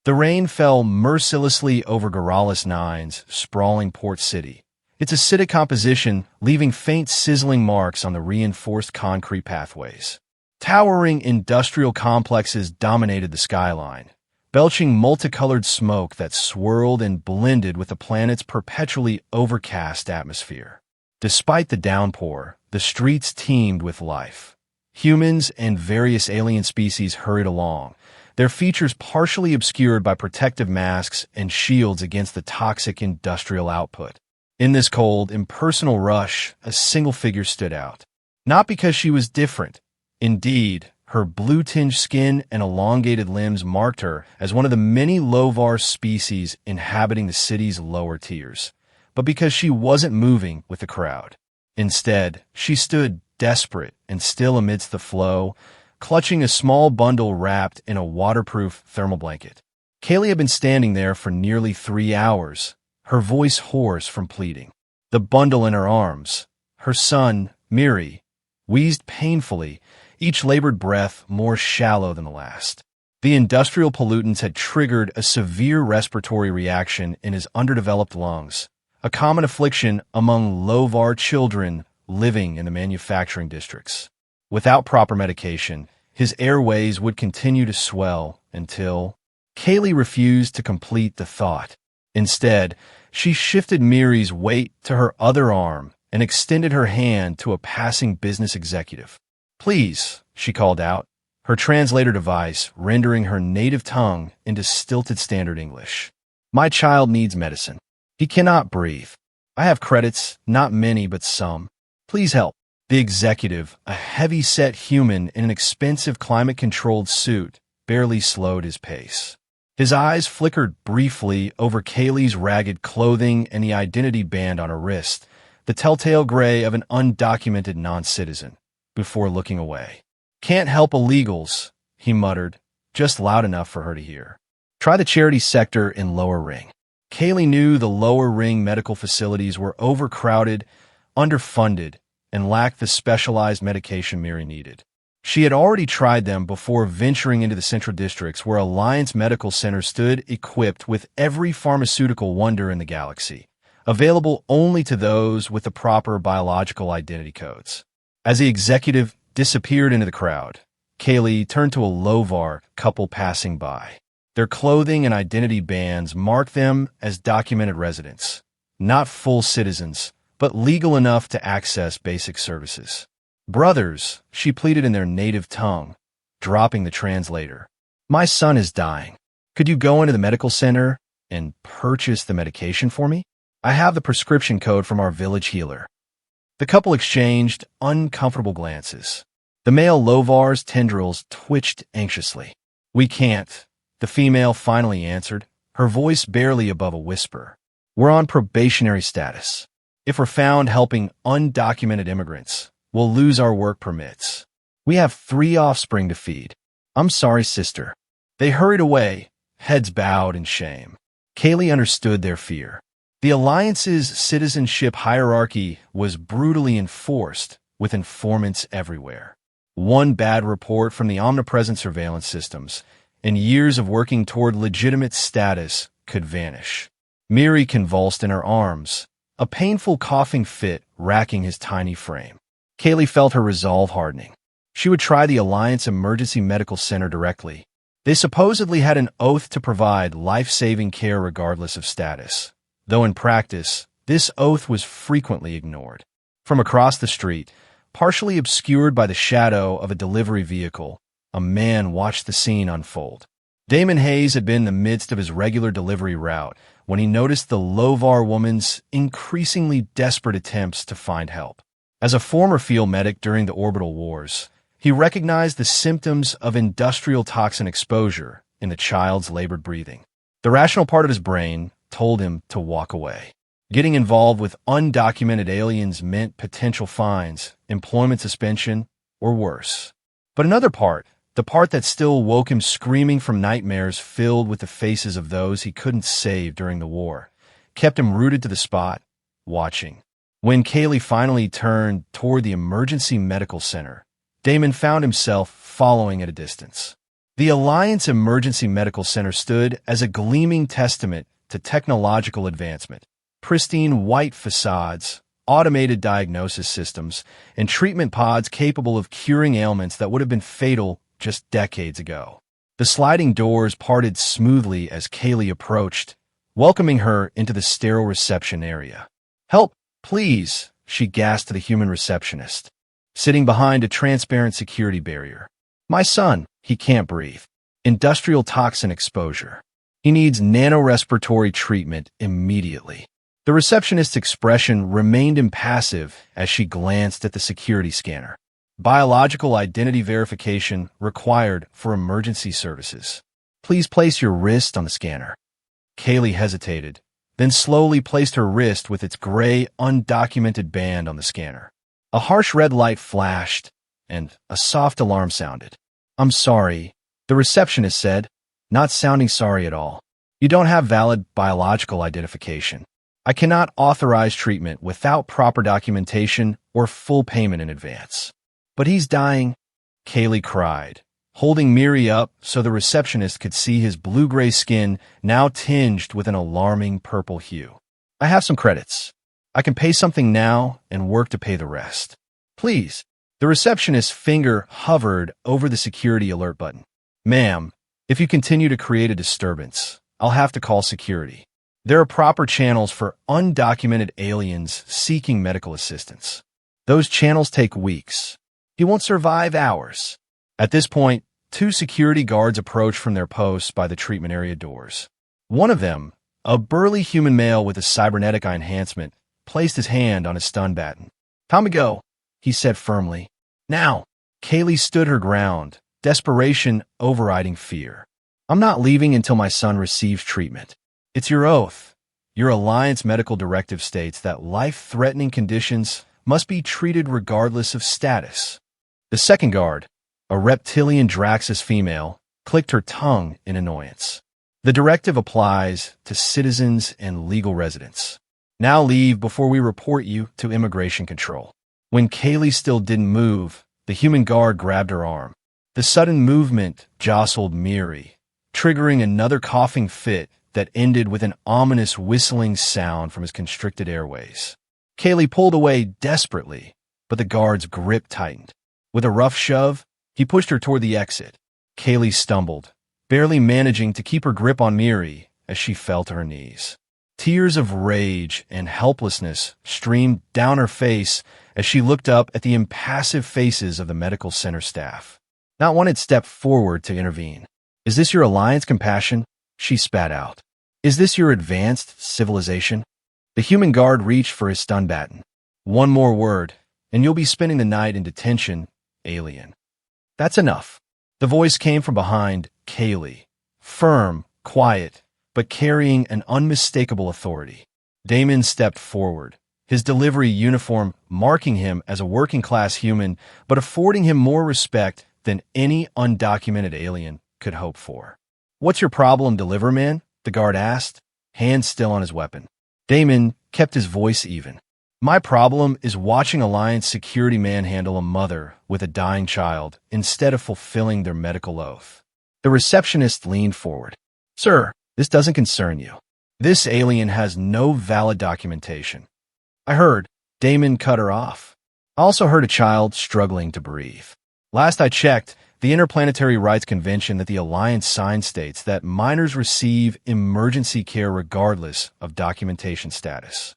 The rain fell mercilessly over Gorales Nine's sprawling port city, its acidic composition leaving faint sizzling marks on the reinforced concrete pathways. Towering industrial complexes dominated the skyline, belching multicolored smoke that swirled and blended with the planet's perpetually overcast atmosphere. Despite the downpour, the streets teemed with life. Humans and various alien species hurried along, their features partially obscured by protective masks and shields against the toxic industrial output. In this cold, impersonal rush, a single figure stood out. Not because she was different. Indeed, her blue-tinged skin and elongated limbs marked her as one of the many Lovar species inhabiting the city's lower tiers, but because she wasn't moving with the crowd. Instead, she stood desperate and still amidst the flow, clutching a small bundle wrapped in a waterproof thermal blanket. Kaylee had been standing there for nearly 3 hours, her voice hoarse from pleading. The bundle in her arms, her son, Miri, wheezed painfully, each labored breath more shallow than the last. The industrial pollutants had triggered a severe respiratory reaction in his underdeveloped lungs, a common affliction among Lovar children living in the manufacturing districts. Without proper medication, his airways would continue to swell until... Kaylee refused to complete the thought. Instead, she shifted Miri's weight to her other arm and extended her hand to a passing business executive. "Please," she called out, her translator device rendering her native tongue into stilted standard English. "My child needs medicine. He cannot breathe. I have credits, not many, but some. Please help." The executive, a heavy-set human in an expensive climate-controlled suit, barely slowed his pace. His eyes flickered briefly over Kaylee's ragged clothing and the identity band on her wrist, the telltale gray of an undocumented non-citizen, before looking away. "Can't help illegals," he muttered, just loud enough for her to hear. "Try the charity sector in Lower Ring." Kaylee knew the Lower Ring medical facilities were overcrowded, underfunded, and lacked the specialized medication Miri needed. She had already tried them before venturing into the central districts where Alliance Medical Center stood equipped with every pharmaceutical wonder in the galaxy, available only to those with the proper biological identity codes. As the executive disappeared into the crowd, Kaylee turned to a Lovar couple passing by. Their clothing and identity bands marked them as documented residents, not full citizens, but legal enough to access basic services. "Brothers," she pleaded in their native tongue, dropping the translator. "My son is dying. Could you go into the medical center and purchase the medication for me? I have the prescription code from our village healer." The couple exchanged uncomfortable glances. The male Lovar's tendrils twitched anxiously. "We can't," the female finally answered, her voice barely above a whisper. "We're on probationary status. If we're found helping undocumented immigrants, we'll lose our work permits. We have 3 offspring to feed. I'm sorry, sister." They hurried away, heads bowed in shame. Kaylee understood their fear. The Alliance's citizenship hierarchy was brutally enforced, with informants everywhere. One bad report from the omnipresent surveillance systems, and years of working toward legitimate status could vanish. Miri convulsed in her arms, a painful coughing fit racking his tiny frame. Kaylee felt her resolve hardening. She would try the Alliance Emergency Medical Center directly. They supposedly had an oath to provide life-saving care regardless of status, though in practice, this oath was frequently ignored. From across the street, partially obscured by the shadow of a delivery vehicle, a man watched the scene unfold. Damon Hayes had been in the midst of his regular delivery route when he noticed the Lovar woman's increasingly desperate attempts to find help. As a former field medic during the orbital wars, he recognized the symptoms of industrial toxin exposure in the child's labored breathing. The rational part of his brain told him to walk away. Getting involved with undocumented aliens meant potential fines, employment suspension, or worse. But another part, the part that still woke him screaming from nightmares filled with the faces of those he couldn't save during the war, kept him rooted to the spot, watching. When Kaylee finally turned toward the emergency medical center, Damon found himself following at a distance. The Alliance Emergency Medical Center stood as a gleaming testament to technological advancement. Pristine white facades, automated diagnosis systems, and treatment pods capable of curing ailments that would have been fatal just decades ago. The sliding doors parted smoothly as Kaylee approached, welcoming her into the sterile reception area. "Help, please," she gasped to the human receptionist, sitting behind a transparent security barrier. "My son, he can't breathe. Industrial toxin exposure. He needs nanorespiratory treatment immediately." The receptionist's expression remained impassive as she glanced at the security scanner. "Biological identity verification required for emergency services. Please place your wrist on the scanner." Kaylee hesitated, then slowly placed her wrist with its gray, undocumented band on the scanner. A harsh red light flashed, and a soft alarm sounded. "I'm sorry," the receptionist said, not sounding sorry at all. "You don't have valid biological identification. I cannot authorize treatment without proper documentation or full payment in advance." "But he's dying," Kaylee cried, holding Miri up so the receptionist could see his blue-gray skin now tinged with an alarming purple hue. "I have some credits. I can pay something now and work to pay the rest. Please." The receptionist's finger hovered over the security alert button. "Ma'am, if you continue to create a disturbance, I'll have to call security. There are proper channels for undocumented aliens seeking medical assistance. Those channels take weeks. He won't survive hours." At this point, two security guards approached from their posts by the treatment area doors. One of them, a burly human male with a cybernetic eye enhancement, placed his hand on his stun baton. "Time to go," he said firmly. "Now." Kaylee stood her ground, desperation overriding fear. "I'm not leaving until my son receives treatment. It's your oath. Your Alliance medical directive states that life-threatening conditions must be treated regardless of status." The second guard, a reptilian Draxus female, clicked her tongue in annoyance. "The directive applies to citizens and legal residents. Now leave before we report you to immigration control." When Kaylee still didn't move, the human guard grabbed her arm. The sudden movement jostled Miri, triggering another coughing fit that ended with an ominous whistling sound from his constricted airways. Kaylee pulled away desperately, but the guard's grip tightened. With a rough shove, he pushed her toward the exit. Kaylee stumbled, barely managing to keep her grip on Miri as she fell to her knees. Tears of rage and helplessness streamed down her face as she looked up at the impassive faces of the medical center staff. Not one had stepped forward to intervene. "Is this your Alliance compassion?" she spat out. "Is this your advanced civilization?" The human guard reached for his stun baton. "One more word, and you'll be spending the night in detention, alien." "That's enough." The voice came from behind Kaylee, firm, quiet, but carrying an unmistakable authority. Damon stepped forward, his delivery uniform marking him as a working-class human, but affording him more respect than any undocumented alien could hope for. "What's your problem, Deliverman?" the guard asked, hand still on his weapon. Damon kept his voice even. "My problem is watching Alliance security manhandle a mother with a dying child instead of fulfilling their medical oath." The receptionist leaned forward. "Sir, this doesn't concern you. This alien has no valid documentation." "I heard." Damon cut her off. "I also heard a child struggling to breathe. Last I checked, the Interplanetary Rights Convention that the Alliance signed states that minors receive emergency care regardless of documentation status."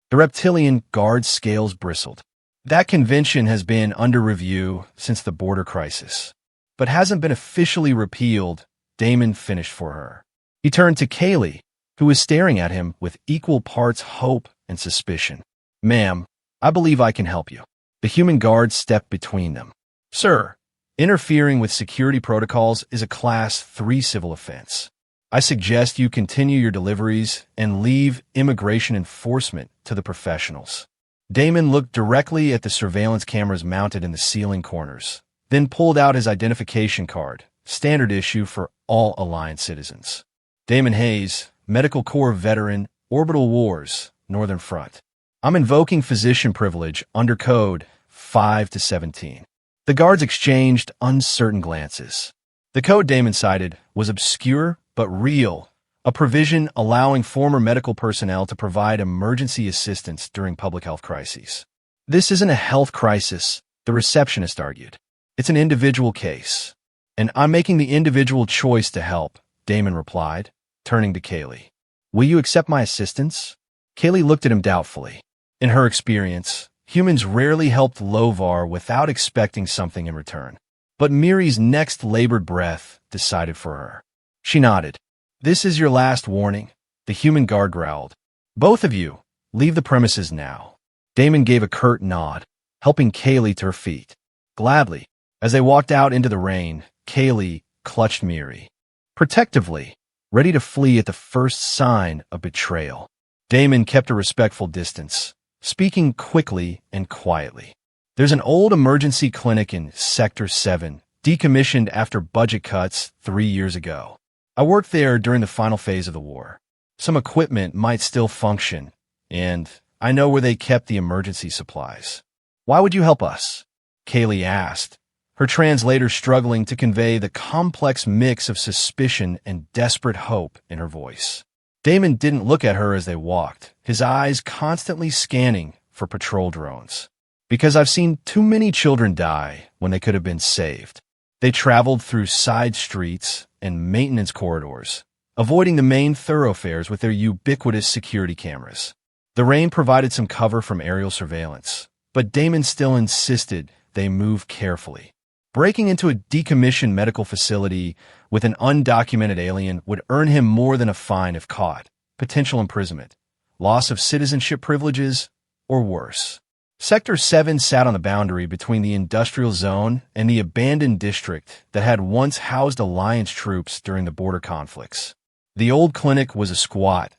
The reptilian guard's scales bristled. "That convention has been under review since the border crisis, but hasn't been officially repealed," Damon finished for her. He turned to Kaylee, who was staring at him with equal parts hope and suspicion. "Ma'am, I believe I can help you." The human guard stepped between them. "Sir, interfering with security protocols is a Class 3 civil offense. I suggest you continue your deliveries and leave immigration enforcement to the professionals." Damon looked directly at the surveillance cameras mounted in the ceiling corners, then pulled out his identification card, standard issue for all Alliance citizens. "Damon Hayes, Medical Corps veteran, Orbital Wars, Northern Front. I'm invoking physician privilege under code 5-17. The guards exchanged uncertain glances. The code Damon cited was obscure but real, a provision allowing former medical personnel to provide emergency assistance during public health crises. This isn't a health crisis, the receptionist argued. It's an individual case. And I'm making the individual choice to help, Damon replied, turning to Kaylee. Will you accept my assistance? Kaylee looked at him doubtfully. In her experience, humans rarely helped Lovar without expecting something in return. But Miri's next labored breath decided for her. She nodded. This is your last warning, the human guard growled. Both of you, leave the premises now. Damon gave a curt nod, helping Kaylee to her feet. Gladly, as they walked out into the rain, Kaylee clutched Miri. Protectively, ready to flee at the first sign of betrayal. Damon kept a respectful distance, speaking quickly and quietly. There's an old emergency clinic in Sector 7, decommissioned after budget cuts 3 years ago. I worked there during the final phase of the war. Some equipment might still function, and I know where they kept the emergency supplies. Why would you help us? Kaylee asked, her translator struggling to convey the complex mix of suspicion and desperate hope in her voice. Damon didn't look at her as they walked, his eyes constantly scanning for patrol drones. Because I've seen too many children die when they could have been saved. They traveled through side streets and maintenance corridors, avoiding the main thoroughfares with their ubiquitous security cameras. The rain provided some cover from aerial surveillance, but Damon still insisted they move carefully. Breaking into a decommissioned medical facility with an undocumented alien would earn him more than a fine if caught, potential imprisonment, loss of citizenship privileges, or worse. Sector 7 sat on the boundary between the industrial zone and the abandoned district that had once housed Alliance troops during the border conflicts. The old clinic was a squat,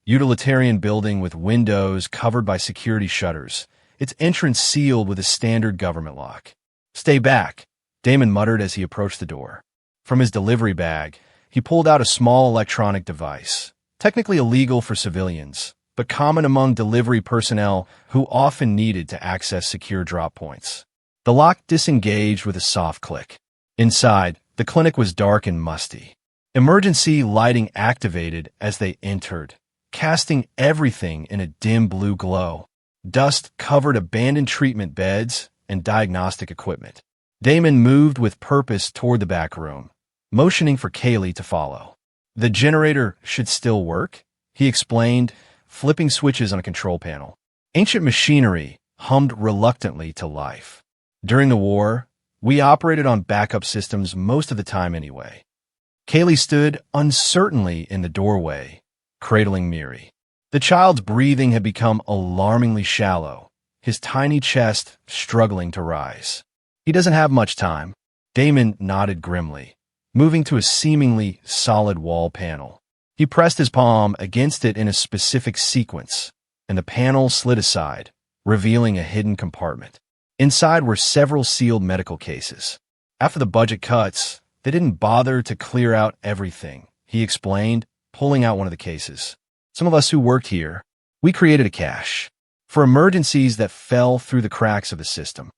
utilitarian building with windows covered by security shutters, its entrance sealed with a standard government lock. Stay back, Damon muttered as he approached the door. From his delivery bag, he pulled out a small electronic device, technically illegal for civilians, but common among delivery personnel who often needed to access secure drop points. The lock disengaged with a soft click. Inside, the clinic was dark and musty. Emergency lighting activated as they entered, casting everything in a dim blue glow. Dust covered abandoned treatment beds and diagnostic equipment. Damon moved with purpose toward the back room, motioning for Kaylee to follow. The generator should still work, he explained, flipping switches on a control panel. Ancient machinery hummed reluctantly to life. During the war, we operated on backup systems most of the time anyway. Kaylee stood uncertainly in the doorway, cradling Miri. The child's breathing had become alarmingly shallow, his tiny chest struggling to rise. He doesn't have much time. Damon nodded grimly, moving to a seemingly solid wall panel. He pressed his palm against it in a specific sequence, and the panel slid aside, revealing a hidden compartment. Inside were several sealed medical cases. After the budget cuts, they didn't bother to clear out everything, he explained, pulling out one of the cases. Some of us who worked here, we created a cache for emergencies that fell through the cracks of the system.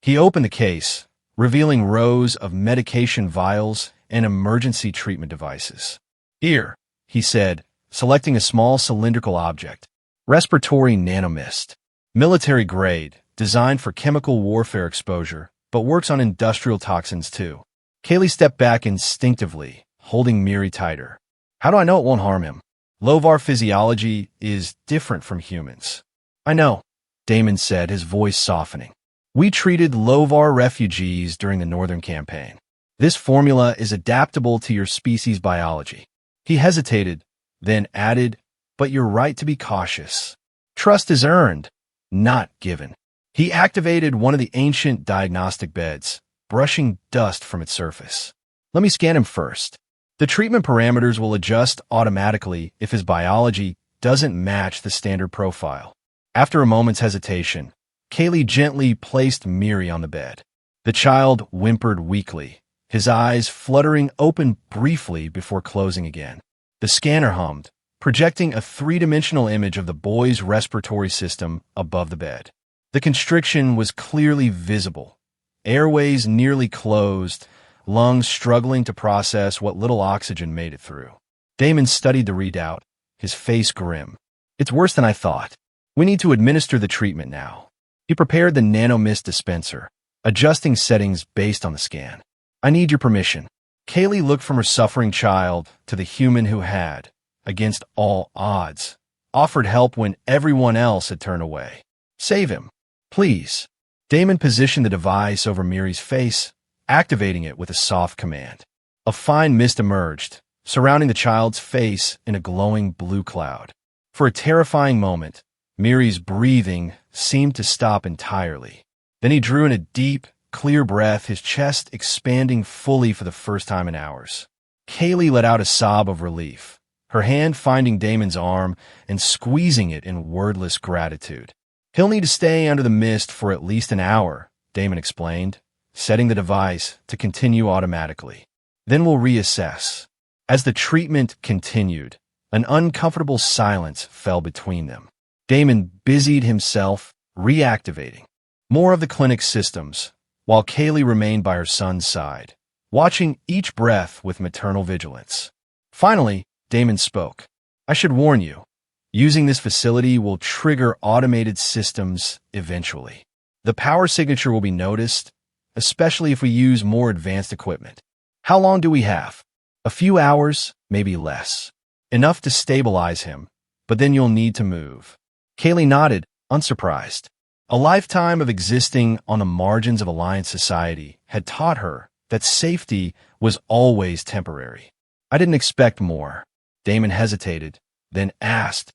He opened the case, revealing rows of medication vials and emergency treatment devices. Here, he said, selecting a small cylindrical object. Respiratory nanomist. Military grade, designed for chemical warfare exposure, but works on industrial toxins too. Kaylee stepped back instinctively, holding Miri tighter. How do I know it won't harm him? Lovar physiology is different from humans. I know, Damon said, his voice softening. We treated Lovar refugees during the Northern Campaign. This formula is adaptable to your species' biology. He hesitated, then added, but you're right to be cautious. Trust is earned, not given. He activated one of the ancient diagnostic beds, brushing dust from its surface. Let me scan him first. The treatment parameters will adjust automatically if his biology doesn't match the standard profile. After a moment's hesitation, Kaylee gently placed Miri on the bed. The child whimpered weakly, his eyes fluttering open briefly before closing again. The scanner hummed, projecting a three-dimensional image of the boy's respiratory system above the bed. The constriction was clearly visible. Airways nearly closed, lungs struggling to process what little oxygen made it through. Damon studied the readout, his face grim. It's worse than I thought. We need to administer the treatment now. He prepared the nanomist dispenser, adjusting settings based on the scan. I need your permission. Kaylee looked from her suffering child to the human who had, against all odds, offered help when everyone else had turned away. Save him, please. Damon positioned the device over Miri's face, activating it with a soft command. A fine mist emerged, surrounding the child's face in a glowing blue cloud. For a terrifying moment, Miri's breathing seemed to stop entirely. Then he drew in a deep, clear breath, his chest expanding fully for the first time in hours. Kaylee let out a sob of relief, her hand finding Damon's arm and squeezing it in wordless gratitude. He'll need to stay under the mist for at least an hour, Damon explained, setting the device to continue automatically. Then we'll reassess. As the treatment continued, an uncomfortable silence fell between them. Damon busied himself reactivating more of the clinic's systems, while Kaylee remained by her son's side, watching each breath with maternal vigilance. Finally, Damon spoke. I should warn you, using this facility will trigger automated systems eventually. The power signature will be noticed, especially if we use more advanced equipment. How long do we have? A few hours, maybe less. Enough to stabilize him, but then you'll need to move. Kaylee nodded, unsurprised. A lifetime of existing on the margins of Alliance society had taught her that safety was always temporary. I didn't expect more. Damon hesitated, then asked,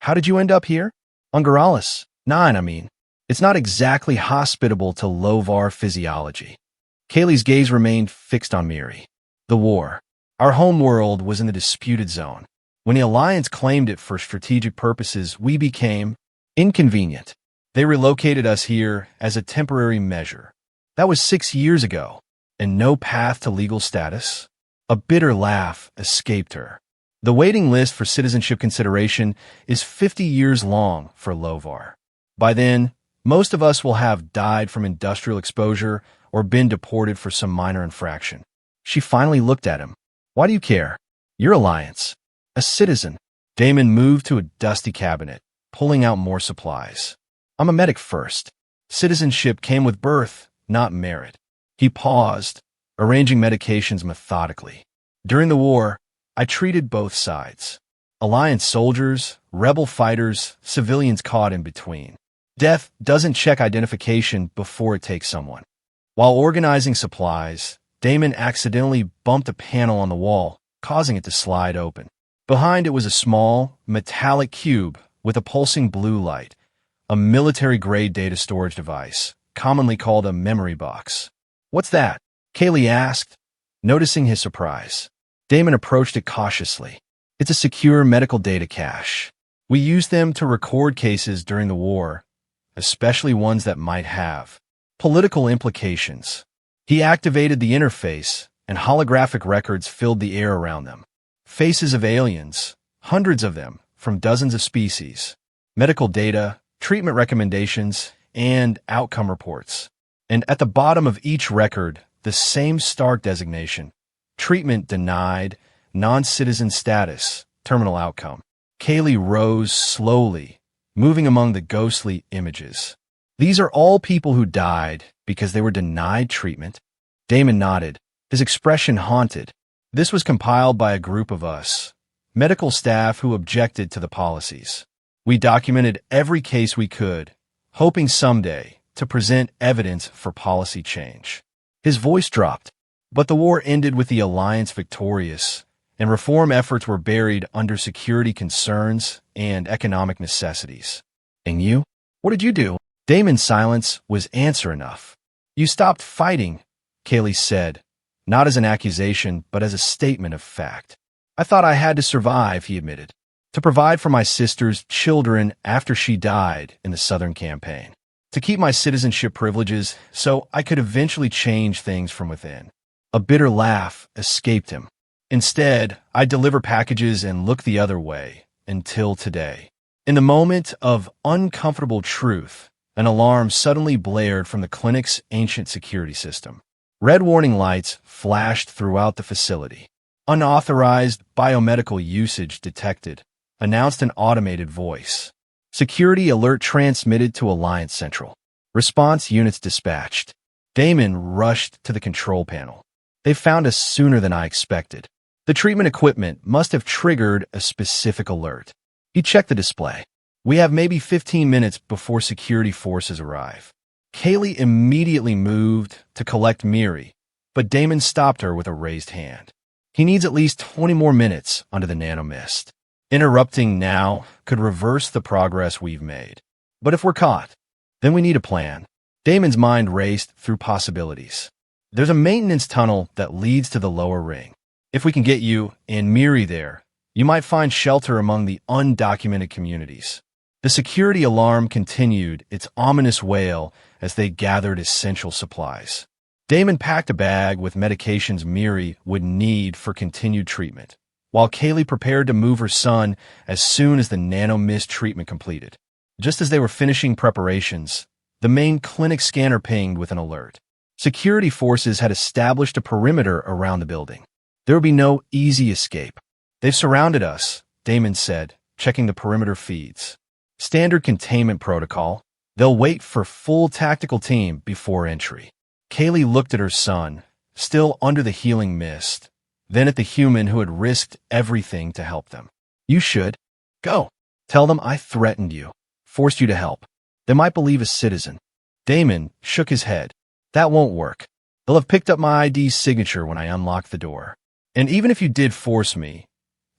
how did you end up here? On Goralis 9, I mean. It's not exactly hospitable to Lovar physiology. Kaylee's gaze remained fixed on Miri. The war. Our home world was in the disputed zone. When the Alliance claimed it for strategic purposes, we became inconvenient. They relocated us here as a temporary measure. That was 6 years ago, and no path to legal status. A bitter laugh escaped her. The waiting list for citizenship consideration is 50 years long for Lovar. By then, most of us will have died from industrial exposure or been deported for some minor infraction. She finally looked at him. Why do you care? Your Alliance. A citizen. Damon moved to a dusty cabinet, pulling out more supplies. I'm a medic first. Citizenship came with birth, not merit. He paused, arranging medications methodically. During the war, I treated both sides. Alliance soldiers, rebel fighters, civilians caught in between. Death doesn't check identification before it takes someone. While organizing supplies, Damon accidentally bumped a panel on the wall, causing it to slide open. Behind it was a small, metallic cube with a pulsing blue light, a military-grade data storage device, commonly called a memory box. What's that? Kaylee asked, noticing his surprise. Damon approached it cautiously. It's a secure medical data cache. We used them to record cases during the war, especially ones that might have political implications. He activated the interface, and holographic records filled the air around them. Faces of aliens, hundreds of them, from dozens of species. Medical data, treatment recommendations, and outcome reports. And at the bottom of each record, the same stark designation: treatment denied, non-citizen status, terminal outcome. Kaylee rose slowly, moving among the ghostly images. These are all people who died because they were denied treatment. Damon nodded, his expression haunted. This was compiled by a group of us, medical staff who objected to the policies. We documented every case we could, hoping someday to present evidence for policy change. His voice dropped, but the war ended with the Alliance victorious, and reform efforts were buried under security concerns and economic necessities. And you? What did you do? Damon's silence was answer enough. You stopped fighting, Kaylee said, not as an accusation, but as a statement of fact. I thought I had to survive, he admitted, to provide for my sister's children after she died in the Southern Campaign, to keep my citizenship privileges so I could eventually change things from within. A bitter laugh escaped him. Instead, I deliver packages and look the other way until today. In the moment of uncomfortable truth, an alarm suddenly blared from the clinic's ancient security system. Red warning lights flashed throughout the facility. Unauthorized biomedical usage detected, announced an automated voice. Security alert transmitted to Alliance Central. Response units dispatched. Damon rushed to the control panel. They found us sooner than I expected. The treatment equipment must have triggered a specific alert. He checked the display. We have maybe 15 minutes before security forces arrive. Kaylee immediately moved to collect Miri, but Damon stopped her with a raised hand. He needs at least 20 more minutes under the nanomist. Interrupting now could reverse the progress we've made. But if we're caught, then we need a plan. Damon's mind raced through possibilities. There's a maintenance tunnel that leads to the lower ring. If we can get you and Miri there, you might find shelter among the undocumented communities. The security alarm continued its ominous wail as they gathered essential supplies. Damon packed a bag with medications Miri would need for continued treatment, while Kaylee prepared to move her son as soon as the nanomist treatment completed. Just as they were finishing preparations, the main clinic scanner pinged with an alert. Security forces had established a perimeter around the building. There would be no easy escape. They've surrounded us, Damon said, checking the perimeter feeds. Standard containment protocol. They'll wait for full tactical team before entry. Kaylee looked at her son, still under the healing mist, then at the human who had risked everything to help them. You should. Go. Tell them I threatened you, forced you to help. They might believe a citizen. Damon shook his head. That won't work. They'll have picked up my ID signature when I unlock the door. And even if you did force me,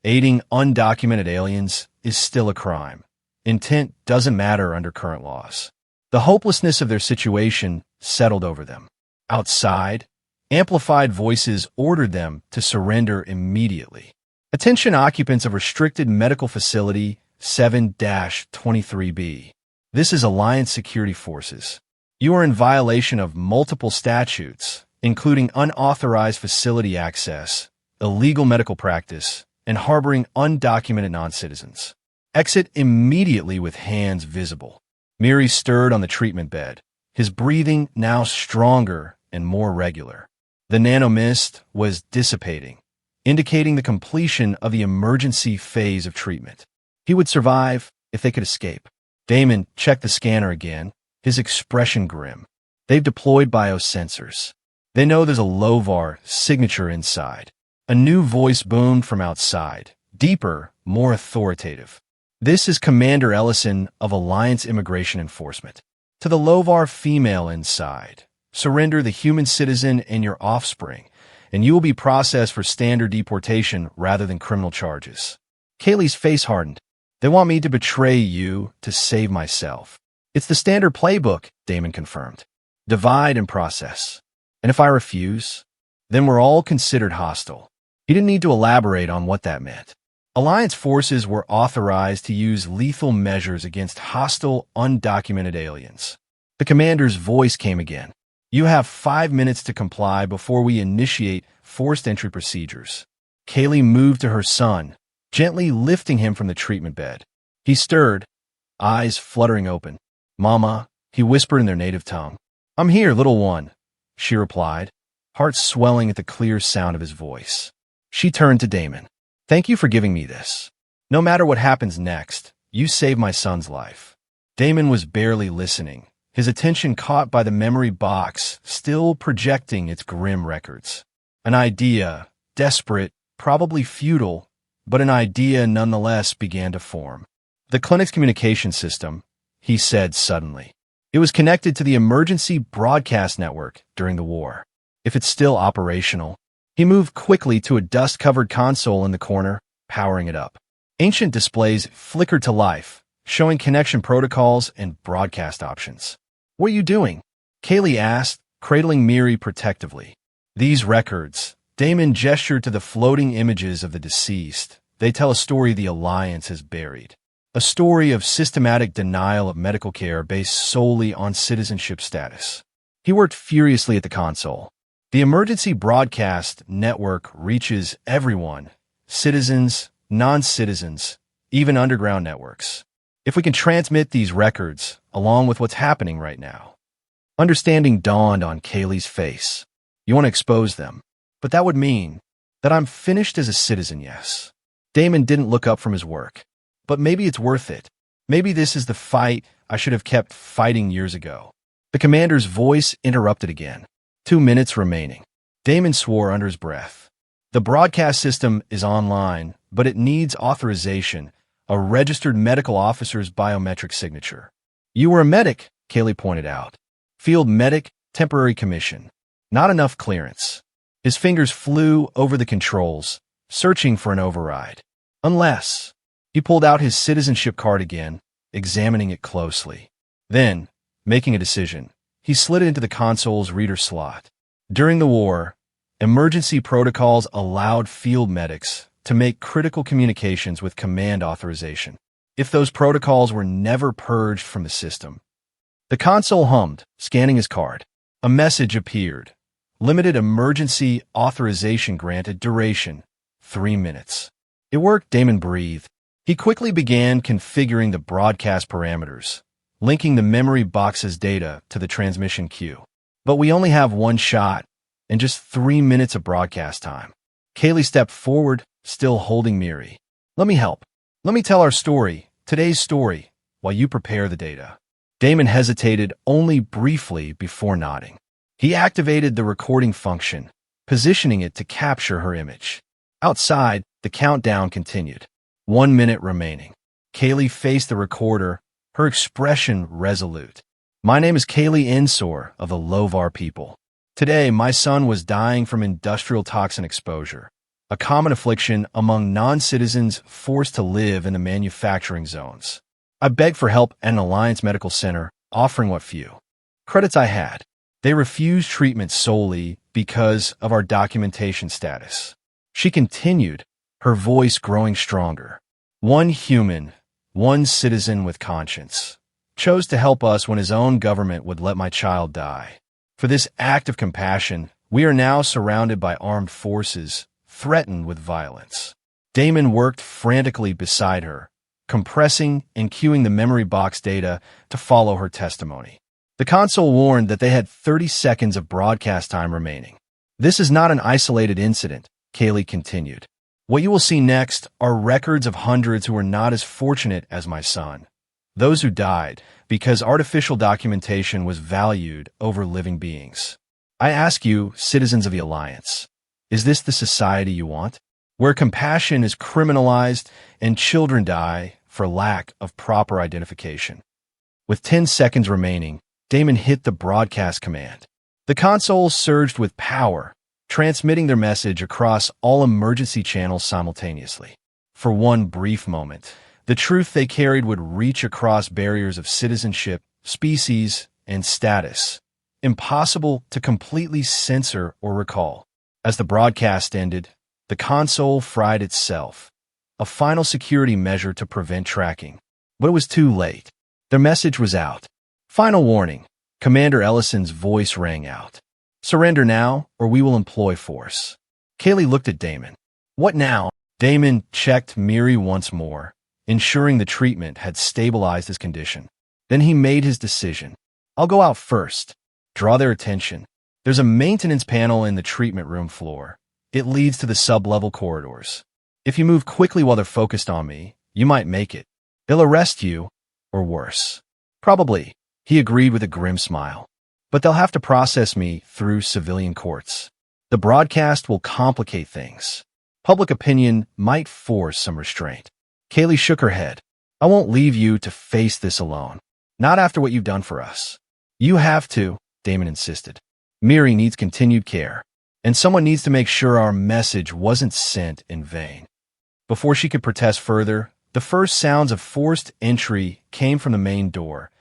aiding undocumented aliens is still a crime. Intent doesn't matter under current laws. The hopelessness of their situation settled over them. Outside, amplified voices ordered them to surrender immediately. Attention occupants of restricted medical facility 7-23B. This is Alliance Security Forces. You are in violation of multiple statutes, including unauthorized facility access, illegal medical practice, and harboring undocumented non-citizens. Exit immediately with hands visible. Miri stirred on the treatment bed, his breathing now stronger and more regular. The nanomist was dissipating, indicating the completion of the emergency phase of treatment. He would survive if they could escape. Damon checked the scanner again, his expression grim. They've deployed biosensors. They know there's a Lovar signature inside. A new voice boomed from outside, deeper, more authoritative. This is Commander Ellison of Alliance Immigration Enforcement. To the Lovar female inside, surrender the human citizen and your offspring, and you will be processed for standard deportation rather than criminal charges. Kaylee's face hardened. They want me to betray you to save myself. It's the standard playbook, Damon confirmed. Divide and process. And if I refuse, then we're all considered hostile. He didn't need to elaborate on what that meant. Alliance forces were authorized to use lethal measures against hostile, undocumented aliens. The commander's voice came again. You have 5 minutes to comply before we initiate forced entry procedures. Kaylee moved to her son, gently lifting him from the treatment bed. He stirred, eyes fluttering open. Mama, he whispered in their native tongue. I'm here, little one, she replied, heart swelling at the clear sound of his voice. She turned to Damon. Thank you for giving me this. No matter what happens next, you saved my son's life. Damon was barely listening, his attention caught by the memory box still projecting its grim records. An idea, desperate, probably futile, but an idea nonetheless began to form. The clinic's communication system, he said suddenly. It was connected to the emergency broadcast network during the war. If it's still operational, he moved quickly to a dust-covered console in the corner, powering it up. Ancient displays flickered to life, showing connection protocols and broadcast options. What are you doing? Kaylee asked, cradling Miri protectively. These records, Damon gestured to the floating images of the deceased. They tell a story the Alliance has buried. A story of systematic denial of medical care based solely on citizenship status. He worked furiously at the console. The emergency broadcast network reaches everyone, citizens, non-citizens, even underground networks. If we can transmit these records, along with what's happening right now. Understanding dawned on Kaylee's face. You want to expose them. But that would mean that I'm finished as a citizen, yes. Damon didn't look up from his work. But maybe it's worth it. Maybe this is the fight I should have kept fighting years ago. The commander's voice interrupted again. 2 minutes remaining. Damon swore under his breath. The broadcast system is online, but it needs authorization, a registered medical officer's biometric signature. You were a medic, Kaylee pointed out. Field medic, temporary commission. Not enough clearance. His fingers flew over the controls, searching for an override. Unless... He pulled out his citizenship card again, examining it closely. Then, making a decision, he slid it into the console's reader slot. During the war, emergency protocols allowed field medics to make critical communications with command authorization. If those protocols were never purged from the system. The console hummed, scanning his card. A message appeared. Limited emergency authorization granted, duration 3 minutes. It worked, Damon breathed. He quickly began configuring the broadcast parameters, linking the memory box's data to the transmission queue. But we only have one shot and just 3 minutes of broadcast time. Kaylee stepped forward, still holding Miri. Let me help. Let me tell our story, today's story, while you prepare the data. Damon hesitated only briefly before nodding. He activated the recording function, positioning it to capture her image. Outside, the countdown continued. 1 minute remaining. Kaylee faced the recorder, her expression resolute. My name is Kaylee Ensor of the Lovar people. Today, my son was dying from industrial toxin exposure, a common affliction among non-citizens forced to live in the manufacturing zones. I begged for help at an Alliance Medical Center, offering what few credits I had. They refused treatment solely because of our documentation status. She continued, her voice growing stronger. One human, one citizen with conscience, chose to help us when his own government would let my child die. For this act of compassion, we are now surrounded by armed forces, threatened with violence. Damon worked frantically beside her, compressing and queuing the memory box data to follow her testimony. The console warned that they had 30 seconds of broadcast time remaining. This is not an isolated incident, Kaylee continued. What you will see next are records of hundreds who were not as fortunate as my son. Those who died because artificial documentation was valued over living beings. I ask you, citizens of the Alliance, is this the society you want? Where compassion is criminalized and children die for lack of proper identification. With 10 seconds remaining, Damon hit the broadcast command. The console surged with power, transmitting their message across all emergency channels simultaneously. For one brief moment, the truth they carried would reach across barriers of citizenship, species, and status, impossible to completely censor or recall. As the broadcast ended, the console fried itself, a final security measure to prevent tracking. But it was too late. Their message was out. Final warning, Commander Ellison's voice rang out. Surrender now, or we will employ force. Kaylee looked at Damon. What now? Damon checked Miri once more, ensuring the treatment had stabilized his condition. Then he made his decision. I'll go out first. Draw their attention. There's a maintenance panel in the treatment room floor. It leads to the sub-level corridors. If you move quickly while they're focused on me, you might make it. They'll arrest you, or worse. Probably, he agreed with a grim smile. But they'll have to process me through civilian courts. The broadcast will complicate things. Public opinion might force some restraint. Kaylee shook her head. I won't leave you to face this alone. Not after what you've done for us. You have to, Damon insisted. Miri needs continued care, and someone needs to make sure our message wasn't sent in vain. Before she could protest further, the first sounds of forced entry came from the main door,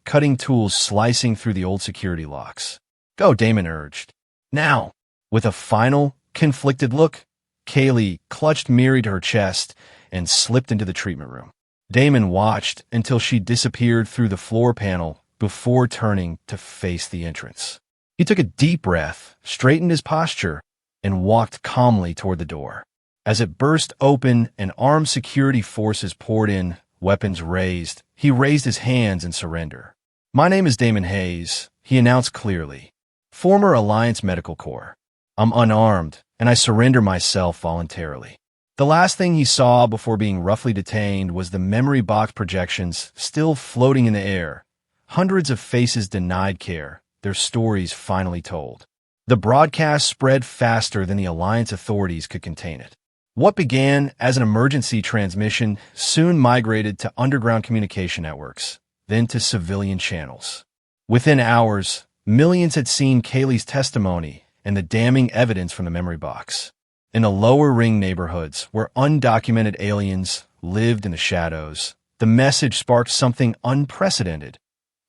cutting tools slicing through the old security locks. Go, Damon urged. Now. With a final, conflicted look, Kaylee clutched Miri to her chest and slipped into the treatment room. Damon watched until she disappeared through the floor panel before turning to face the entrance. He took a deep breath, straightened his posture, and walked calmly toward the door. As it burst open and armed security forces poured in, weapons raised, he raised his hands in surrender. My name is Damon Hayes, he announced clearly. Former Alliance Medical Corps. I'm unarmed, and I surrender myself voluntarily. The last thing he saw before being roughly detained was the memory box projections still floating in the air. Hundreds of faces denied care, their stories finally told. The broadcast spread faster than the Alliance authorities could contain it. What began as an emergency transmission soon migrated to underground communication networks, then to civilian channels. Within hours, millions had seen Kaylee's testimony and the damning evidence from the memory box. In the lower ring neighborhoods, where undocumented aliens lived in the shadows, the message sparked something unprecedented: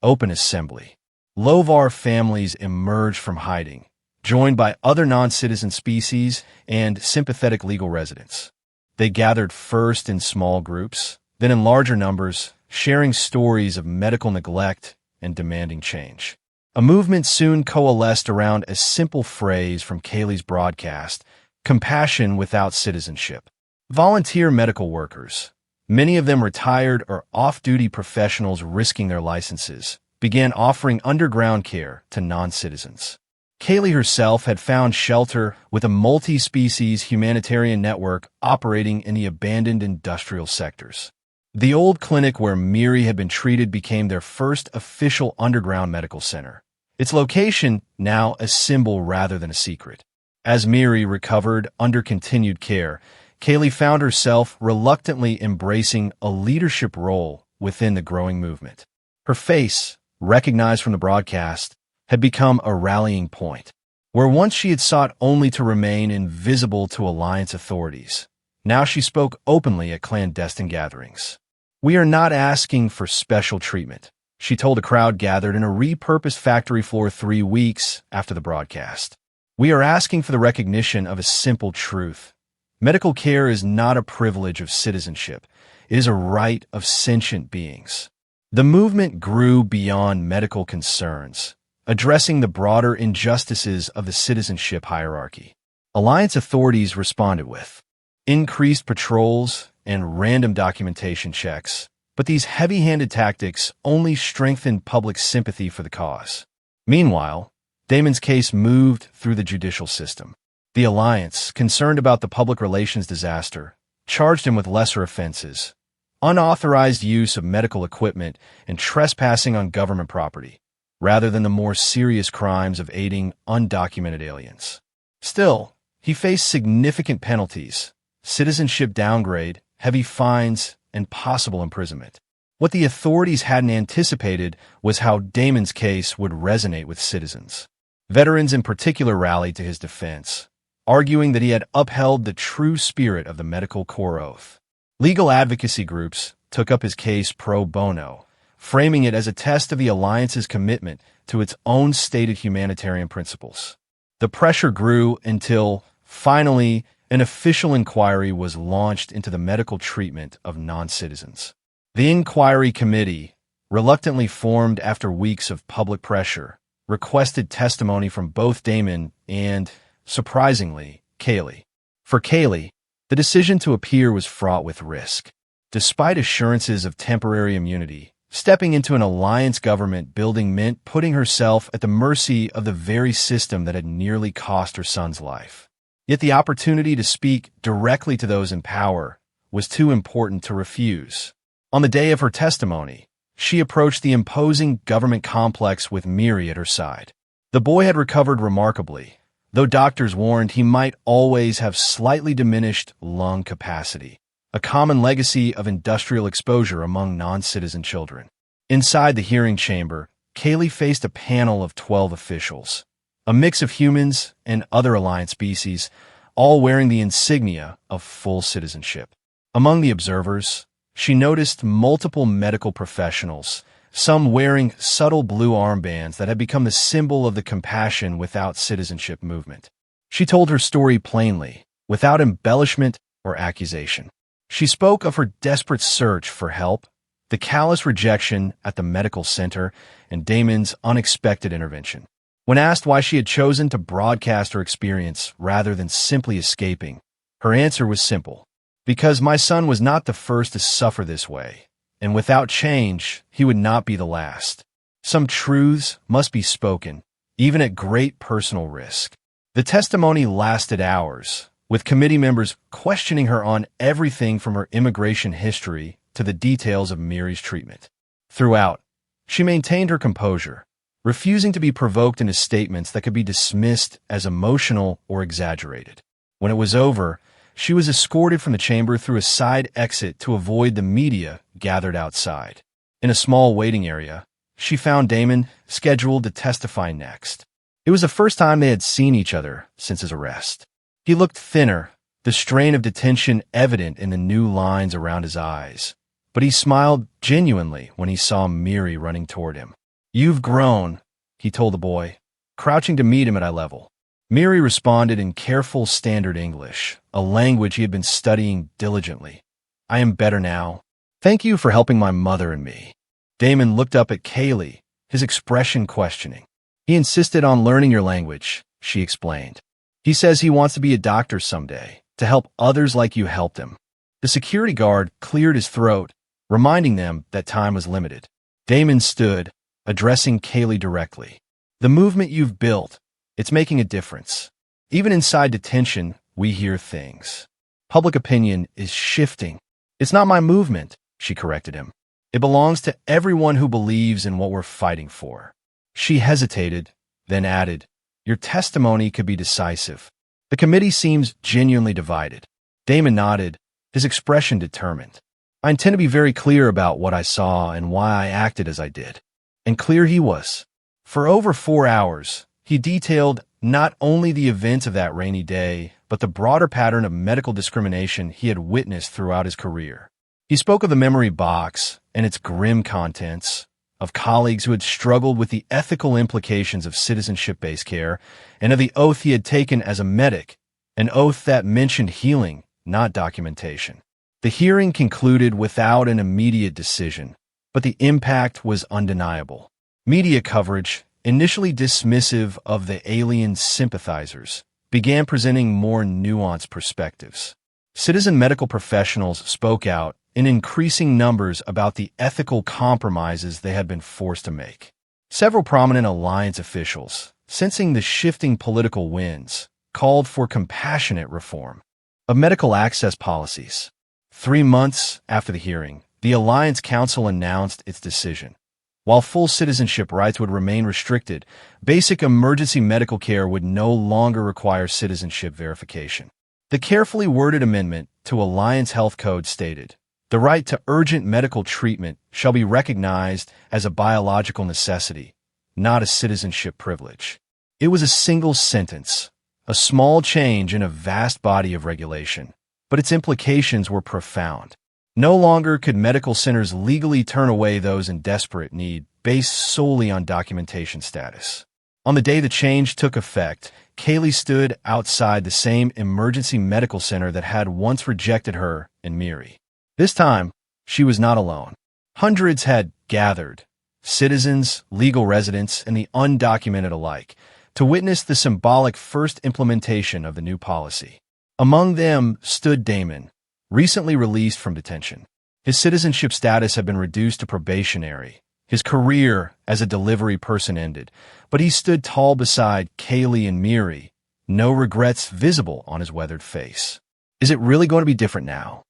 open assembly. Lovar families emerged from hiding, joined by other non-citizen species and sympathetic legal residents. They gathered first in small groups, then in larger numbers, sharing stories of medical neglect and demanding change. A movement soon coalesced around a simple phrase from Kaylee's broadcast: compassion without citizenship. Volunteer medical workers, many of them retired or off-duty professionals risking their licenses, began offering underground care to non-citizens. Kaylee herself had found shelter with a multi-species humanitarian network operating in the abandoned industrial sectors. The old clinic where Miri had been treated became their first official underground medical center, its location now a symbol rather than a secret. As Miri recovered under continued care, Kaylee found herself reluctantly embracing a leadership role within the growing movement. Her face, recognized from the broadcast, had become a rallying point. Where once she had sought only to remain invisible to Alliance authorities, now she spoke openly at clandestine gatherings. "We are not asking for special treatment," she told a crowd gathered in a repurposed factory floor 3 weeks after the broadcast. "We are asking for the recognition of a simple truth. Medical care is not a privilege of citizenship. It is a right of sentient beings." The movement grew beyond medical concerns, addressing the broader injustices of the citizenship hierarchy. Alliance authorities responded with increased patrols and random documentation checks, but these heavy-handed tactics only strengthened public sympathy for the cause. Meanwhile, Damon's case moved through the judicial system. The Alliance, concerned about the public relations disaster, charged him with lesser offenses: unauthorized use of medical equipment and trespassing on government property, rather than the more serious crimes of aiding undocumented aliens. Still, he faced significant penalties: citizenship downgrade, heavy fines, and possible imprisonment. What the authorities hadn't anticipated was how Damon's case would resonate with citizens. Veterans in particular rallied to his defense, arguing that he had upheld the true spirit of the Medical Corps oath. Legal advocacy groups took up his case pro bono, framing it as a test of the Alliance's commitment to its own stated humanitarian principles. The pressure grew until, finally, an official inquiry was launched into the medical treatment of non-citizens. The inquiry committee, reluctantly formed after weeks of public pressure, requested testimony from both Damon and, surprisingly, Kaylee. For Kaylee, the decision to appear was fraught with risk. Despite assurances of temporary immunity, stepping into an Alliance government building meant putting herself at the mercy of the very system that had nearly cost her son's life. Yet the opportunity to speak directly to those in power was too important to refuse. On the day of her testimony, she approached the imposing government complex with Miri at her side. The boy had recovered remarkably, though doctors warned he might always have slightly diminished lung capacity, a common legacy of industrial exposure among non-citizen children. Inside the hearing chamber, Kaylee faced a panel of 12 officials, a mix of humans and other Alliance species, all wearing the insignia of full citizenship. Among the observers, she noticed multiple medical professionals, some wearing subtle blue armbands that had become the symbol of the compassion without citizenship movement. She told her story plainly, without embellishment or accusation. She spoke of her desperate search for help, the callous rejection at the medical center, and Damon's unexpected intervention. When asked why she had chosen to broadcast her experience rather than simply escaping, her answer was simple: because my son was not the first to suffer this way, and without change, he would not be the last. Some truths must be spoken, even at great personal risk. The testimony lasted hours, with committee members questioning her on everything from her immigration history to the details of Miri's treatment. Throughout, she maintained her composure, refusing to be provoked into statements that could be dismissed as emotional or exaggerated. When it was over, she was escorted from the chamber through a side exit to avoid the media gathered outside. In a small waiting area, she found Damon, scheduled to testify next. It was the first time they had seen each other since his arrest. He looked thinner, the strain of detention evident in the new lines around his eyes. But he smiled genuinely when he saw Miri running toward him. "You've grown," he told the boy, crouching to meet him at eye level. Miri responded in careful standard English, a language he had been studying diligently. "I am better now. Thank you for helping my mother and me." Damon looked up at Kaylee, his expression questioning. "He insisted on learning your language," she explained. "He says he wants to be a doctor someday, to help others like you helped him." The security guard cleared his throat, reminding them that time was limited. Damon stood, addressing Kaylee directly. "The movement you've built, it's making a difference. Even inside detention, we hear things. Public opinion is shifting." "It's not my movement," she corrected him. "It belongs to everyone who believes in what we're fighting for." She hesitated, then added, "Your testimony could be decisive." The committee seems genuinely divided. Damon nodded, his expression determined. "I intend to be very clear about what I saw and why I acted as I did." And clear he was. For over 4 hours, he detailed not only the events of that rainy day, but the broader pattern of medical discrimination he had witnessed throughout his career. He spoke of the memory box and its grim contents, of colleagues who had struggled with the ethical implications of citizenship-based care, and of the oath he had taken as a medic, an oath that mentioned healing, not documentation. The hearing concluded without an immediate decision, but the impact was undeniable. Media coverage, initially dismissive of the alien sympathizers, began presenting more nuanced perspectives. Citizen medical professionals spoke out in increasing numbers about the ethical compromises they had been forced to make. Several prominent alliance officials, sensing the shifting political winds, called for compassionate reform of medical access policies. 3 months after the hearing, the Alliance Council announced its decision. While full citizenship rights would remain restricted, basic emergency medical care would no longer require citizenship verification. The carefully worded amendment to Alliance Health Code stated, "The right to urgent medical treatment shall be recognized as a biological necessity, not a citizenship privilege." It was a single sentence, a small change in a vast body of regulation, but its implications were profound. No longer could medical centers legally turn away those in desperate need based solely on documentation status. On the day the change took effect, Kaylee stood outside the same emergency medical center that had once rejected her and Miri. This time, she was not alone. Hundreds had gathered, citizens, legal residents, and the undocumented alike, to witness the symbolic first implementation of the new policy. Among them stood Damon, recently released from detention. His citizenship status had been reduced to probationary. His career as a delivery person ended, but he stood tall beside Kaylee and Miri, no regrets visible on his weathered face. "Is it really going to be different now?"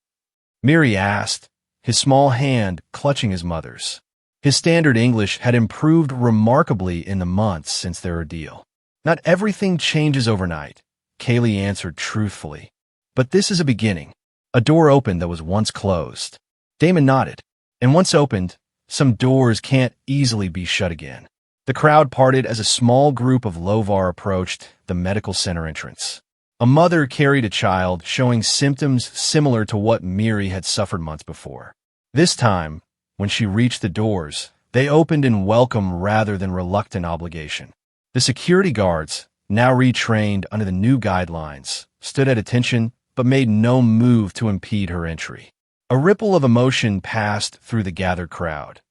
Miri asked, his small hand clutching his mother's. His standard English had improved remarkably in the months since their ordeal. "Not everything changes overnight," Kaylee answered truthfully. "But this is a beginning." A door opened that was once closed. Damon nodded. And once opened, some doors can't easily be shut again. The crowd parted as a small group of Lovar approached the medical center entrance. A mother carried a child showing symptoms similar to what Miri had suffered months before. This time, when she reached the doors, they opened in welcome rather than reluctant obligation. The security guards, now retrained under the new guidelines, stood at attention but made no move to impede her entry. A ripple of emotion passed through the gathered crowd.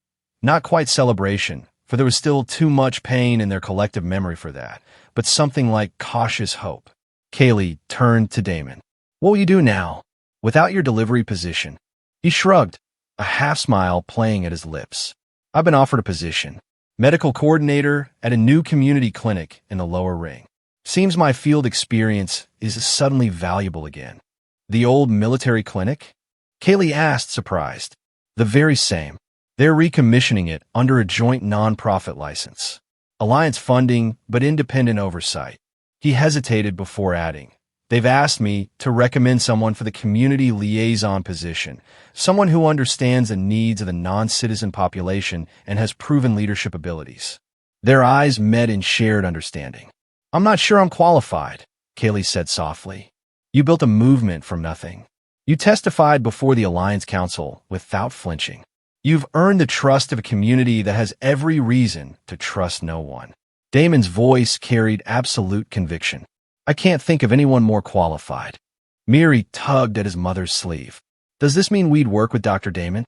Not quite celebration, for there was still too much pain in their collective memory for that, but something like cautious hope. Kaylee turned to Damon. "What will you do now, without your delivery position?" He shrugged, a half-smile playing at his lips. "I've been offered a position." medical coordinator at a new community clinic in the lower ring. Seems my field experience is suddenly valuable again. The old military clinic? Kaylee asked, surprised. The very same. They're recommissioning it under a joint non-profit license. Alliance funding, but independent oversight. He hesitated before adding, they've asked me to recommend someone for the community liaison position, someone who understands the needs of the non-citizen population and has proven leadership abilities. Their eyes met in shared understanding. I'm not sure I'm qualified, Kaylee said softly. You built a movement from nothing. You testified before the Alliance Council without flinching. You've earned the trust of a community that has every reason to trust no one. Damon's voice carried absolute conviction. I can't think of anyone more qualified. Miri tugged at his mother's sleeve. Does this mean we'd work with Dr. Damon?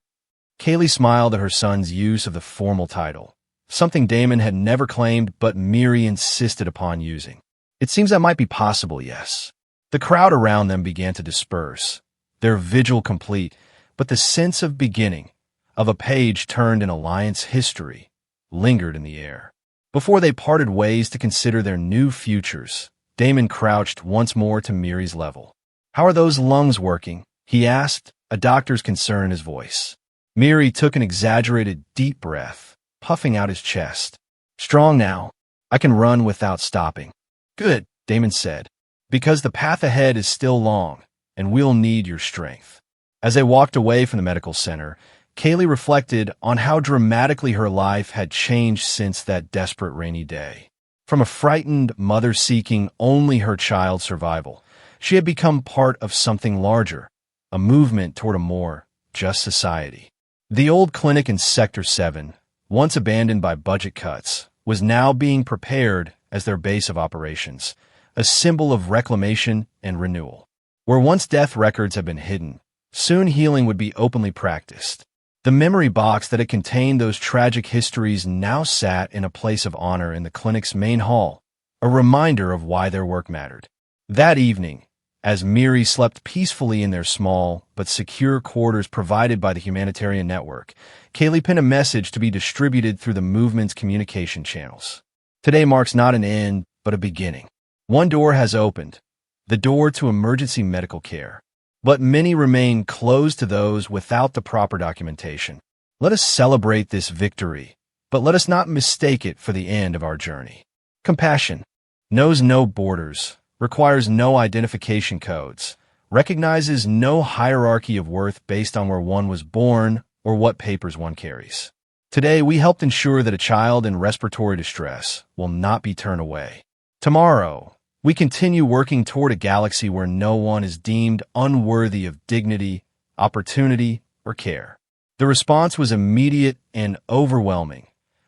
Kaylee smiled at her son's use of the formal title, something Damon had never claimed but Miri insisted upon using. It seems that might be possible, yes. The crowd around them began to disperse, their vigil complete, but the sense of beginning, of a page turned in Alliance history, lingered in the air. Before they parted ways to consider their new futures, Damon crouched once more to Miri's level. How are those lungs working? He asked, a doctor's concern in his voice. Miri took an exaggerated deep breath, puffing out his chest. Strong now. I can run without stopping. Good, Damon said, because the path ahead is still long, and we'll need your strength. As they walked away from the medical center, Kaylee reflected on how dramatically her life had changed since that desperate rainy day. From a frightened mother seeking only her child's survival, she had become part of something larger, a movement toward a more just society. The old clinic in Sector 7, once abandoned by budget cuts, was now being prepared as their base of operations, a symbol of reclamation and renewal. Where once death records had been hidden, soon healing would be openly practiced. The memory box that had contained those tragic histories now sat in a place of honor in the clinic's main hall, a reminder of why their work mattered. That evening, as Miri slept peacefully in their small but secure quarters provided by the humanitarian network, Kaylee penned a message to be distributed through the movement's communication channels. Today marks not an end, but a beginning. One door has opened, the door to emergency medical care. But many remain closed to those without the proper documentation. Let us celebrate this victory, but let us not mistake it for the end of our journey. Compassion knows no borders, requires no identification codes, recognizes no hierarchy of worth based on where one was born or what papers one carries. Today, we helped ensure that a child in respiratory distress will not be turned away. Tomorrow, we continue working toward a galaxy where no one is deemed unworthy of dignity, opportunity, or care. The response was immediate and overwhelming.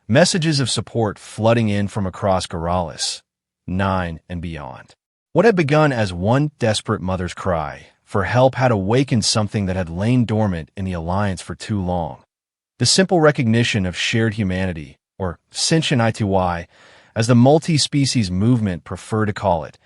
Messages of support flooding in from across Goralis, 9 and beyond. What had begun as one desperate mother's cry for help had awakened something that had lain dormant in the Alliance for too long. The simple recognition of shared humanity, or sentient ITY, as the multi-species movement preferred to call it,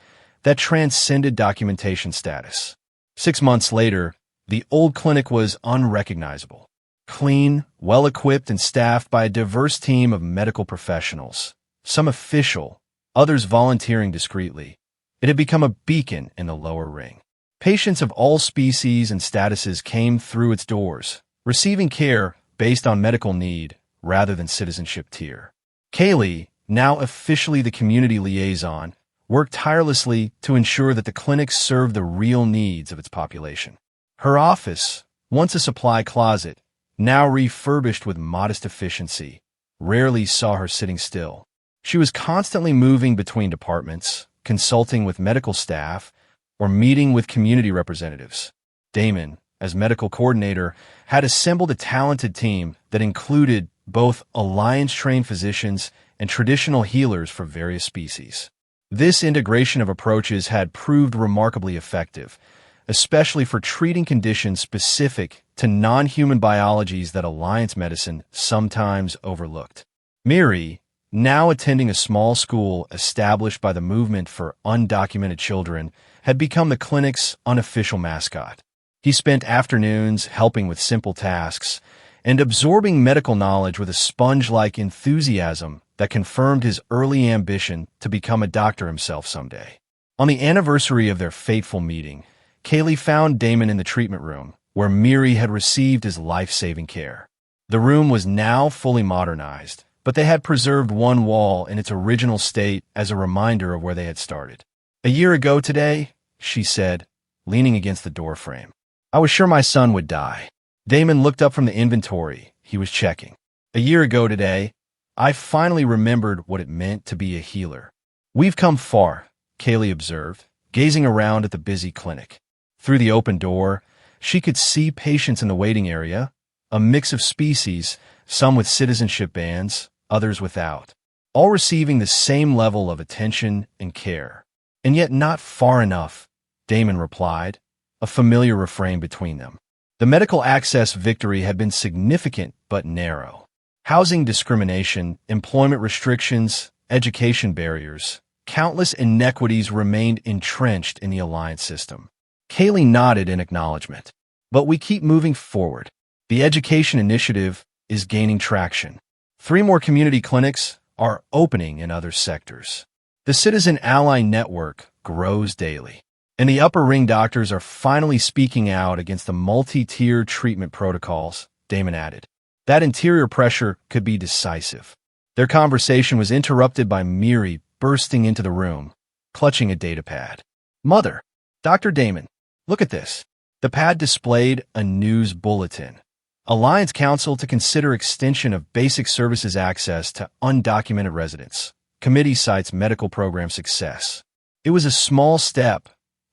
that transcended documentation status. 6 months later, the old clinic was unrecognizable. Clean, well-equipped, and staffed by a diverse team of medical professionals, some official, others volunteering discreetly. It had become a beacon in the lower ring. Patients of all species and statuses came through its doors, receiving care based on medical need rather than citizenship tier. Kaylee, now officially the community liaison, worked tirelessly to ensure that the clinic served the real needs of its population. Her office, once a supply closet, now refurbished with modest efficiency, rarely saw her sitting still. She was constantly moving between departments, consulting with medical staff, or meeting with community representatives. Damon, as medical coordinator, had assembled a talented team that included both Alliance-trained physicians and traditional healers for various species. This integration of approaches had proved remarkably effective, especially for treating conditions specific to non-human biologies that Alliance medicine sometimes overlooked. Miri, now attending a small school established by the Movement for Undocumented Children, had become the clinic's unofficial mascot. He spent afternoons helping with simple tasks, and absorbing medical knowledge with a sponge-like enthusiasm that confirmed his early ambition to become a doctor himself someday. On the anniversary of their fateful meeting, Kaylee found Damon in the treatment room, where Miri had received his life-saving care. The room was now fully modernized, but they had preserved one wall in its original state as a reminder of where they had started. "A year ago today," she said, leaning against the doorframe, "I was sure my son would die." Damon looked up from the inventory he was checking. "A year ago today, I finally remembered what it meant to be a healer." "We've come far," Kaylee observed, gazing around at the busy clinic. Through the open door, she could see patients in the waiting area, a mix of species, some with citizenship bands, others without, all receiving the same level of attention and care. "And yet not far enough," Damon replied, a familiar refrain between them. The medical access victory had been significant but narrow. Housing discrimination, employment restrictions, education barriers, countless inequities remained entrenched in the alliance system. Kaylee nodded in acknowledgement. "But we keep moving forward. The education initiative is gaining traction. 3 more community clinics are opening in other sectors. The Citizen Ally Network grows daily. And the upper ring doctors are finally speaking out against the multi-tier treatment protocols," Damon added. That interior pressure could be decisive. Their conversation was interrupted by Miri bursting into the room, clutching a data pad. "Mother, Dr. Damon, look at this." The pad displayed a news bulletin. Alliance Council to consider extension of basic services access to undocumented residents. Committee cites medical program success. It was a small step,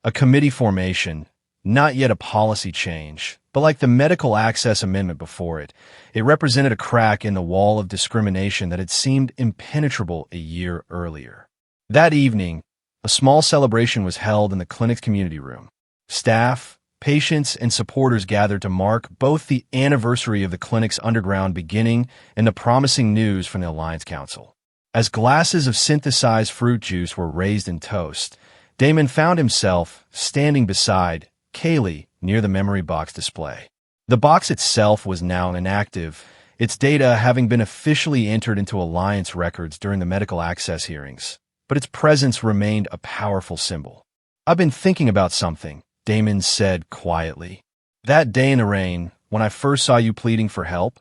a committee formation, not yet a policy change, but like the medical access amendment before it, it represented a crack in the wall of discrimination that had seemed impenetrable a year earlier. That evening, a small celebration was held in the clinic's community room. Staff, patients, and supporters gathered to mark both the anniversary of the clinic's underground beginning and the promising news from the Alliance Council. As glasses of synthesized fruit juice were raised in toast, Damon found himself standing beside Kaylee near the memory box display. The box itself was now inactive, its data having been officially entered into Alliance records during the medical access hearings, but its presence remained a powerful symbol. "I've been thinking about something," Damon said quietly. "That day in the rain, when I first saw you pleading for help,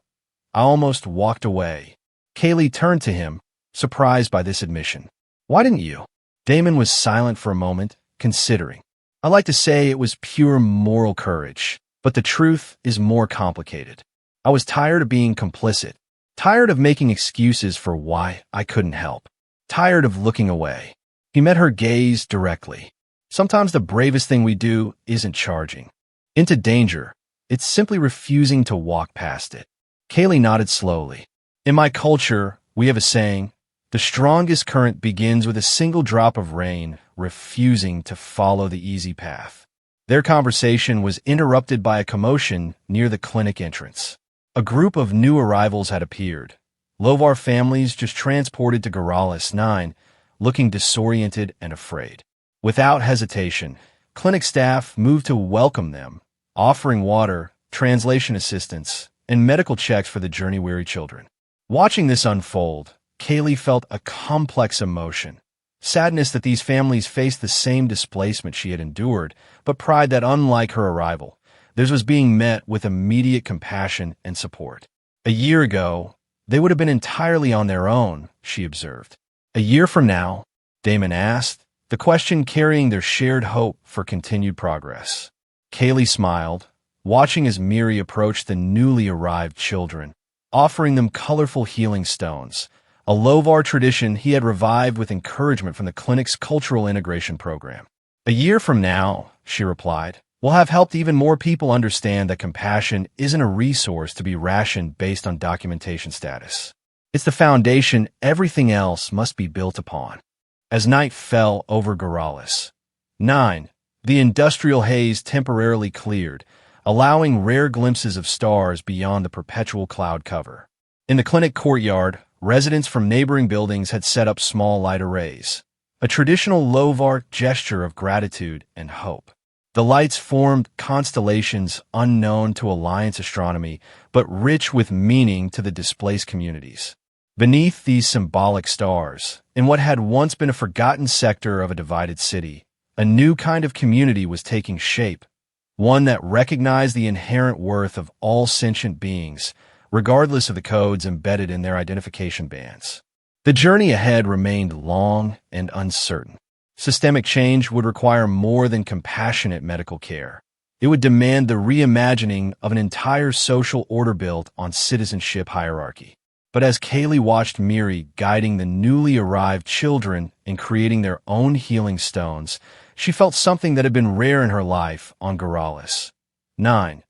I almost walked away." Kaylee turned to him, surprised by this admission. "Why didn't you?" Damon was silent for a moment, considering. "I like to say it was pure moral courage, but the truth is more complicated. I was tired of being complicit, tired of making excuses for why I couldn't help, tired of looking away." He met her gaze directly. "Sometimes the bravest thing we do isn't charging into danger. It's simply refusing to walk past it." Kaylee nodded slowly. "In my culture, we have a saying, the strongest current begins with a single drop of rain refusing to follow the easy path." Their conversation was interrupted by a commotion near the clinic entrance. A group of new arrivals had appeared. Lovar families just transported to Garalis 9, looking disoriented and afraid. Without hesitation, clinic staff moved to welcome them, offering water, translation assistance, and medical checks for the journey-weary children. Watching this unfold, Kaylee felt a complex emotion. Sadness that these families faced the same displacement she had endured, but pride that, unlike her arrival, theirs was being met with immediate compassion and support. A year ago, they would have been entirely on their own, she observed. "A year from now?" Damon asked, the question carrying their shared hope for continued progress. Kaylee smiled, watching as Miri approached the newly arrived children, offering them colorful healing stones, a Lovar tradition he had revived with encouragement from the clinic's cultural integration program. "A year from now," she replied, "we'll have helped even more people understand that compassion isn't a resource to be rationed based on documentation status. It's the foundation everything else must be built upon." As night fell over Garalis 9, the industrial haze temporarily cleared, allowing rare glimpses of stars beyond the perpetual cloud cover. In the clinic courtyard, residents from neighboring buildings had set up small light arrays, a traditional Lovar gesture of gratitude and hope. The lights formed constellations unknown to Alliance astronomy, but rich with meaning to the displaced communities. Beneath these symbolic stars, in what had once been a forgotten sector of a divided city, a new kind of community was taking shape, one that recognized the inherent worth of all sentient beings, regardless of the codes embedded in their identification bands. The journey ahead remained long and uncertain. Systemic change would require more than compassionate medical care. It would demand the reimagining of an entire social order built on citizenship hierarchy. But as Kaylee watched Miri guiding the newly arrived children in creating their own healing stones, she felt something that had been rare in her life on Goralis. 9.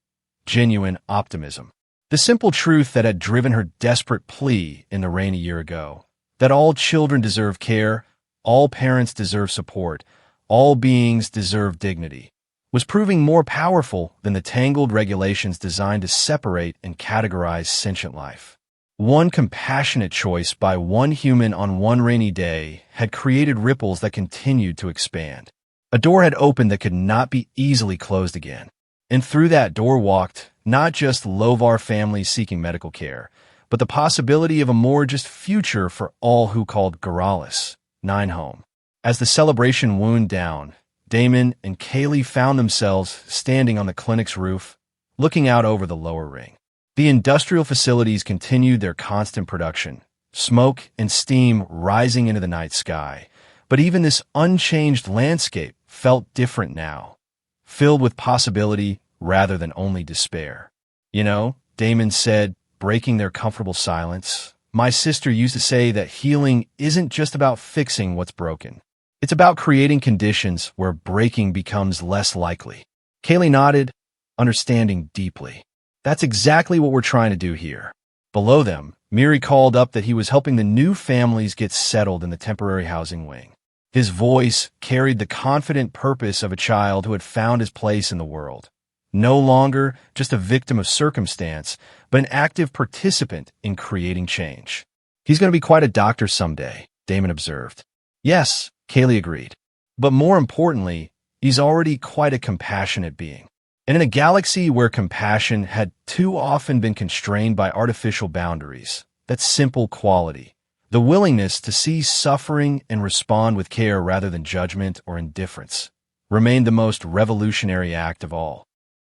Genuine optimism. The simple truth that had driven her desperate plea in the rain a year ago, that all children deserve care, all parents deserve support, all beings deserve dignity, was proving more powerful than the tangled regulations designed to separate and categorize sentient life. One compassionate choice by one human on one rainy day had created ripples that continued to expand. A door had opened that could not be easily closed again. And through that door walked not just Lovar families seeking medical care, but the possibility of a more just future for all who called Goralis 9 home. As the celebration wound down, Damon and Kaylee found themselves standing on the clinic's roof, looking out over the lower ring. The industrial facilities continued their constant production, smoke and steam rising into the night sky. But even this unchanged landscape felt different now, filled with possibility rather than only despair. You know, Damon said, breaking their comfortable silence, my sister used to say that healing isn't just about fixing what's broken. It's about creating conditions where breaking becomes less likely. Kaylee nodded, understanding deeply. That's exactly what we're trying to do here. Below them, Miri called up that he was helping the new families get settled in the temporary housing wing. His voice carried the confident purpose of a child who had found his place in the world. No longer just a victim of circumstance, but an active participant in creating change. He's going to be quite a doctor someday, Damon observed. Yes, Kaylee agreed. But more importantly, he's already quite a compassionate being. And in a galaxy where compassion had too often been constrained by artificial boundaries, that simple quality, the willingness to see suffering and respond with care rather than judgment or indifference, remained the most revolutionary act of all.